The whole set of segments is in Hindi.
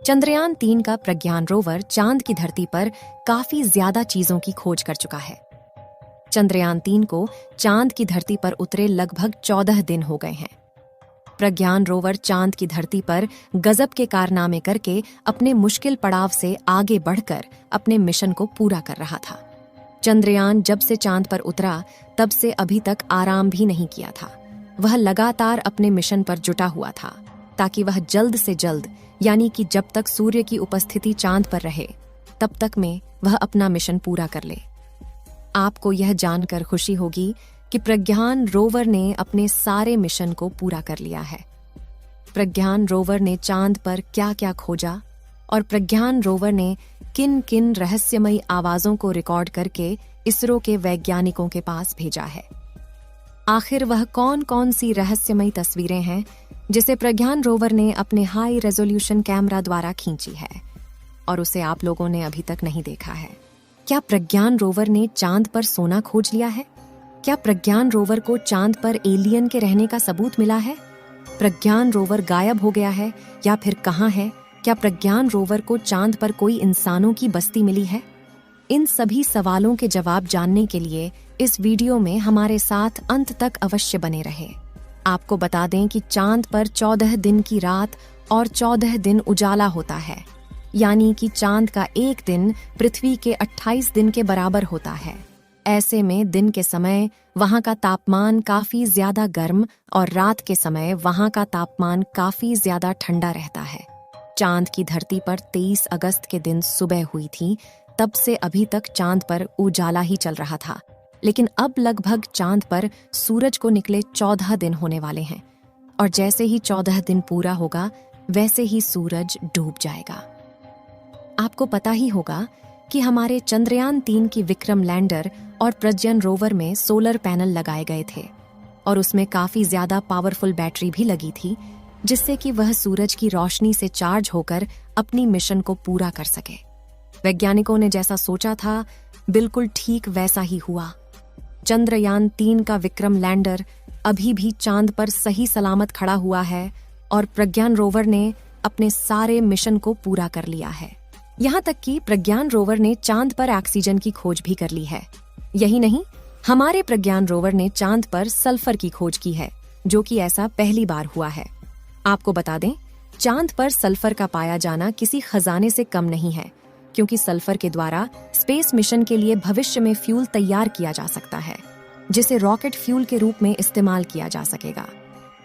चंद्रयान-3 का प्रज्ञान रोवर चांद की धरती पर काफी ज्यादा चीजों की खोज कर चुका है। चंद्रयान-3 को चांद की धरती पर उतरे लगभग 14 दिन हो गए हैं। प्रज्ञान रोवर चांद की धरती पर गजब के कारनामे करके अपने मुश्किल पड़ाव से आगे बढ़कर अपने मिशन को पूरा कर रहा था। चंद्रयान जब से चांद पर उतरा तब से अभी तक आराम भी नहीं किया था। वह लगातार अपने मिशन पर जुटा हुआ था ताकि वह जल्द से जल्द, यानी कि जब तक सूर्य की उपस्थिति चांद पर रहे तब तक में वह अपना मिशन पूरा कर ले। आपको यह जानकर खुशी होगी कि प्रज्ञान रोवर ने अपने सारे मिशन को पूरा कर लिया है। प्रज्ञान रोवर ने चांद पर क्या क्या खोजा और प्रज्ञान रोवर ने किन किन रहस्यमयी आवाजों को रिकॉर्ड करके इसरो के वैज्ञानिकों के पास भेजा है। आखिर वह कौन कौन सी रहस्यमयी तस्वीरें हैं जिसे प्रज्ञान रोवर ने अपने हाई रेजोल्यूशन कैमरा द्वारा खींची है और उसे आप लोगों ने अभी तक नहीं देखा है। क्या प्रज्ञान रोवर ने चांद पर सोना खोज लिया है? क्या प्रज्ञान रोवर को चांद पर एलियन के रहने का सबूत मिला है? प्रज्ञान रोवर गायब हो गया है या फिर कहाँ है? क्या प्रज्ञान रोवर को चांद पर कोई इंसानों की बस्ती मिली है? इन सभी सवालों के जवाब जानने के लिए इस वीडियो में हमारे साथ अंत तक अवश्य बने रहे। आपको बता दें कि चांद पर 14 दिन की रात और 14 दिन उजाला होता है, यानी कि चांद का एक दिन पृथ्वी के 28 दिन के बराबर होता है। ऐसे में दिन के समय वहां का तापमान काफी ज्यादा गर्म और रात के समय वहां का तापमान काफी ज्यादा ठंडा रहता है। चांद की धरती पर 23 अगस्त के दिन सुबह हुई थी, तब से अभी तक चांद पर उजाला ही चल रहा था। लेकिन अब लगभग चांद पर सूरज को निकले 14 दिन होने वाले हैं और जैसे ही 14 दिन पूरा होगा वैसे ही सूरज डूब जाएगा। आपको पता ही होगा कि हमारे चंद्रयान-3 की विक्रम लैंडर और प्रज्ञान रोवर में सोलर पैनल लगाए गए थे और उसमें काफी ज्यादा पावरफुल बैटरी भी लगी थी, जिससे कि वह सूरज की रोशनी से चार्ज होकर अपनी मिशन को पूरा कर सके। वैज्ञानिकों ने जैसा सोचा था बिल्कुल ठीक वैसा ही हुआ। चंद्रयान-3 का विक्रम लैंडर अभी भी चांद पर सही सलामत खड़ा हुआ है और प्रज्ञान रोवर ने अपने सारे मिशन को पूरा कर लिया है। यहाँ तक कि प्रज्ञान रोवर ने चांद पर ऑक्सीजन की खोज भी कर ली है। यही नहीं, हमारे प्रज्ञान रोवर ने चांद पर सल्फर की खोज की है, जो कि ऐसा पहली बार हुआ है। आपको बता दें, चांद पर सल्फर का पाया जाना किसी खजाने से कम नहीं है, क्योंकि सल्फर के द्वारा स्पेस मिशन के लिए भविष्य में फ्यूल तैयार किया जा सकता है, जिसे रॉकेट फ्यूल के रूप में इस्तेमाल किया जा सकेगा।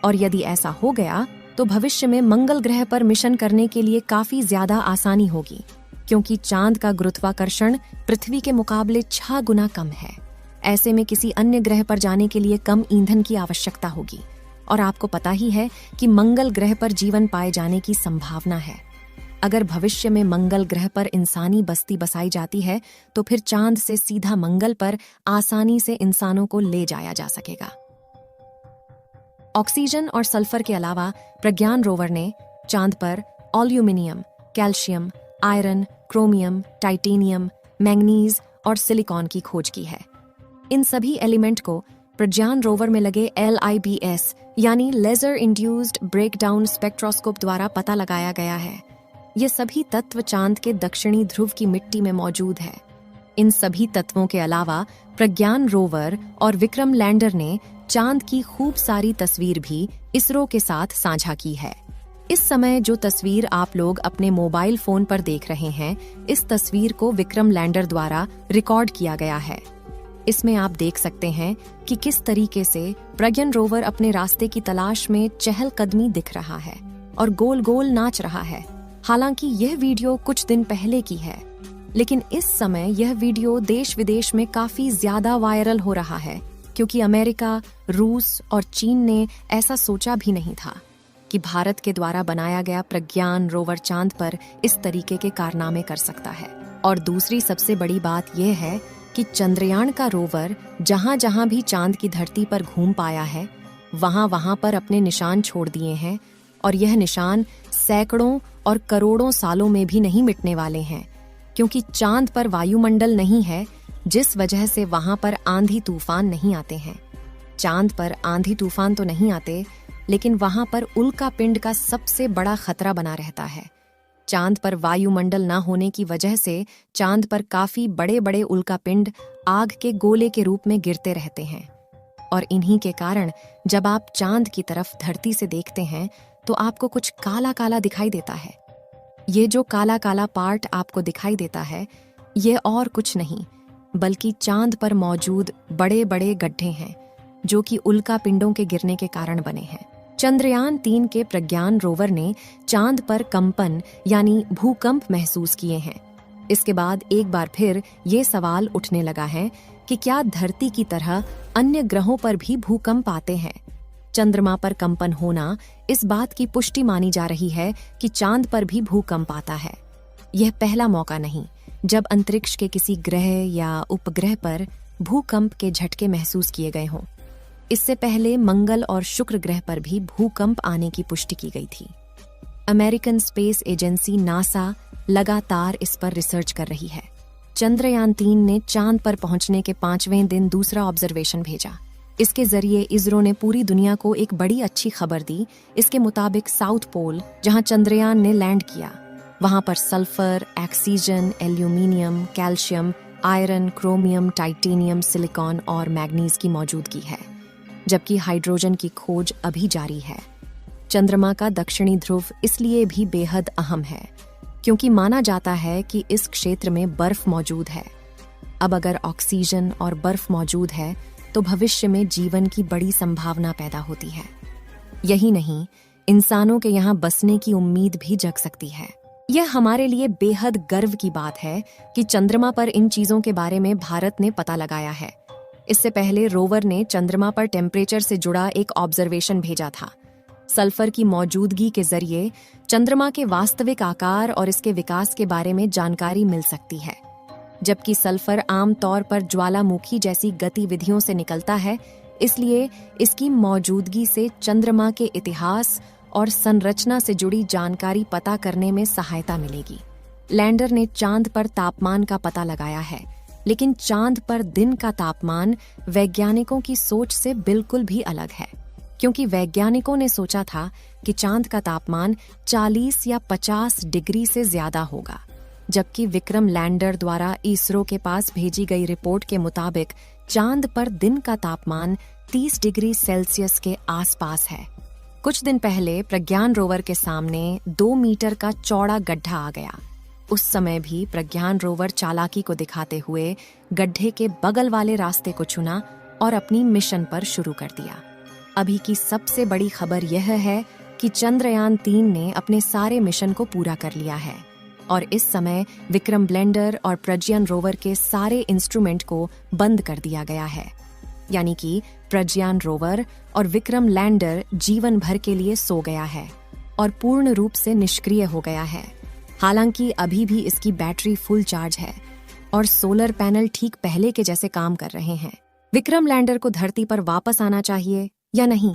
और यदि ऐसा हो गया तो भविष्य में मंगल ग्रह पर मिशन करने के लिए काफी ज्यादा आसानी होगी, क्योंकि चांद का गुरुत्वाकर्षण पृथ्वी के मुकाबले 6 गुना कम है। ऐसे में किसी अन्य ग्रह पर जाने के लिए कम ईंधन की आवश्यकता होगी और आपको पता ही है कि मंगल ग्रह पर जीवन पाए जाने की संभावना है। अगर भविष्य में मंगल ग्रह पर इंसानी बस्ती बसाई जाती है तो फिर चांद से सीधा मंगल पर आसानी से इंसानों को ले जाया जा सकेगा। ऑक्सीजन और सल्फर के अलावा प्रज्ञान रोवर ने चांद पर aluminium, calcium, iron, chromium, titanium, manganese और सिलिकॉन की खोज की है। इन सभी एलिमेंट को प्रज्ञान रोवर में लगे LIBS यानी लेजर इंड्यूस्ड ब्रेकडाउन स्पेक्ट्रोस्कोप द्वारा पता लगाया गया है। ये सभी तत्व चांद के दक्षिणी ध्रुव की मिट्टी में मौजूद है। इन सभी तत्वों के अलावा प्रज्ञान रोवर और विक्रम लैंडर ने चांद की खूब सारी तस्वीर भी इसरो के साथ साझा की है। इस समय जो तस्वीर आप लोग अपने मोबाइल फोन पर देख रहे हैं, इस तस्वीर को विक्रम लैंडर द्वारा रिकॉर्ड किया गया है। इसमें आप देख सकते हैं कि किस तरीके से प्रज्ञान रोवर अपने रास्ते की तलाश में चहलकदमी दिख रहा है और गोल गोल नाच रहा है। हालांकि यह वीडियो कुछ दिन पहले की है, लेकिन इस समय यह वीडियो देश विदेश में काफी ज्यादा वायरल हो रहा है, क्योंकि अमेरिका, रूस और चीन ने ऐसा सोचा भी नहीं था कि भारत के द्वारा बनाया गया प्रज्ञान रोवर चांद पर इस तरीके के कारनामे कर सकता है। और दूसरी सबसे बड़ी बात यह है कि चंद्रयान का रोवर जहां जहां भी चांद की धरती पर घूम पाया है, वहां वहां पर अपने निशान छोड़ दिए हैं और यह निशान सैकड़ों और करोड़ों सालों में भी नहीं मिटने वाले हैं, क्योंकि चांद पर वायुमंडल नहीं है, जिस वजह से वहां पर आंधी तूफान नहीं आते हैं। चांद पर आंधी तूफान तो नहीं आते, लेकिन वहां पर उल्का पिंड का सबसे बड़ा खतरा बना रहता है। चांद पर वायुमंडल न होने की वजह से चांद पर काफी बड़े बड़े उल्कापिंड आग के गोले के रूप में गिरते रहते हैं और इन्हीं के कारण जब आप चांद की तरफ धरती से देखते हैं तो आपको कुछ काला काला दिखाई देता है। ये जो काला काला पार्ट आपको दिखाई देता है ये और कुछ नहीं बल्कि चांद पर मौजूद बड़े बड़े गड्ढे हैं जो कि उल्कापिंडों के गिरने के कारण बने हैं। चंद्रयान 3 के प्रज्ञान रोवर ने चांद पर कंपन यानी भूकंप महसूस किए हैं। इसके बाद एक बार फिर ये सवाल उठने लगा है कि क्या धरती की तरह अन्य ग्रहों पर भी भूकंप आते हैं। चंद्रमा पर कंपन होना इस बात की पुष्टि मानी जा रही है कि चांद पर भी भूकंप आता है। यह पहला मौका नहीं जब अंतरिक्ष के किसी ग्रह या उपग्रह पर भूकंप के झटके महसूस किए गए हों। इससे पहले मंगल और शुक्र ग्रह पर भी भूकंप आने की पुष्टि की गई थी। अमेरिकन स्पेस एजेंसी नासा लगातार इस पर रिसर्च कर रही है। चंद्रयान 3 ने चांद पर पहुंचने के 5वें दिन दूसरा ऑब्जर्वेशन भेजा। इसके जरिए इसरो ने पूरी दुनिया को एक बड़ी अच्छी खबर दी। इसके मुताबिक साउथ पोल जहां चंद्रयान ने लैंड किया वहां पर sulphur, oxygen, aluminium, calcium, iron, chromium, titanium, silicon और मैग्नीज की मौजूदगी है, जबकि हाइड्रोजन की खोज अभी जारी है। चंद्रमा का दक्षिणी ध्रुव इसलिए भी बेहद अहम है क्योंकि माना जाता है कि इस क्षेत्र में बर्फ मौजूद है। अब अगर ऑक्सीजन और बर्फ मौजूद है तो भविष्य में जीवन की बड़ी संभावना पैदा होती है। यही नहीं, इंसानों के यहाँ बसने की उम्मीद भी जग सकती है। यह हमारे लिए बेहद गर्व की बात है कि चंद्रमा पर इन चीजों के बारे में भारत ने पता लगाया है। इससे पहले रोवर ने चंद्रमा पर टेम्परेचर से जुड़ा एक ऑब्जर्वेशन भेजा था। सल्फर की मौजूदगी के जरिए चंद्रमा के वास्तविक आकार और इसके विकास के बारे में जानकारी मिल सकती है। जबकि सल्फर आमतौर पर ज्वालामुखी जैसी गतिविधियों से निकलता है, इसलिए इसकी मौजूदगी से चंद्रमा के इतिहास और संरचना से जुड़ी जानकारी पता करने में सहायता मिलेगी। लैंडर ने चांद पर तापमान का पता लगाया है, लेकिन चांद पर दिन का तापमान वैज्ञानिकों की सोच से बिल्कुल भी अलग है, क्योंकि वैज्ञानिकों ने सोचा था कि चांद का तापमान 40 या 50 डिग्री से ज्यादा होगा, जबकि विक्रम लैंडर द्वारा इसरो के पास भेजी गई रिपोर्ट के मुताबिक चांद पर दिन का तापमान 30 डिग्री सेल्सियस के आसपास है। कुछ दिन पहले प्रज्ञान रोवर के सामने 2 मीटर का चौड़ा गड्ढा आ गया। उस समय भी प्रज्ञान रोवर चालाकी को दिखाते हुए गड्ढे के बगल वाले रास्ते को चुना और अपनी मिशन पर शुरू कर दिया। अभी की सबसे बड़ी खबर यह है कि चंद्रयान 3 ने अपने सारे मिशन को पूरा कर लिया है और इस समय विक्रम लैंडर और प्रज्ञान रोवर के सारे इंस्ट्रूमेंट को बंद कर दिया गया है। यानी कि प्रज्ञान रोवर और विक्रम लैंडर जीवन भर के लिए सो गया है और पूर्ण रूप से निष्क्रिय हो गया है। हालांकि अभी भी इसकी बैटरी फुल चार्ज है और सोलर पैनल ठीक पहले के जैसे काम कर रहे हैं। विक्रम लैंडर को धरती पर वापस आना चाहिए या नहीं?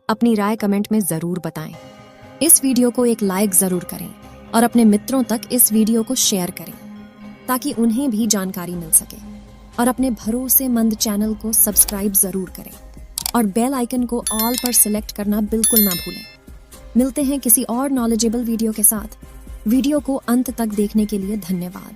अपनी राय कमेंट में जरूर बताएं। इस वीडियो को एक लाइक जरूर करें और अपने मित्रों तक इस वीडियो को शेयर करें ताकि उन्हें भी जानकारी मिल सके, और अपने भरोसेमंद चैनल को सब्सक्राइब जरूर करें और बेल आइकन को ऑल पर सिलेक्ट करना बिल्कुल ना भूलें। मिलते हैं किसी और नॉलेजेबल वीडियो के साथ। वीडियो को अंत तक देखने के लिए धन्यवाद।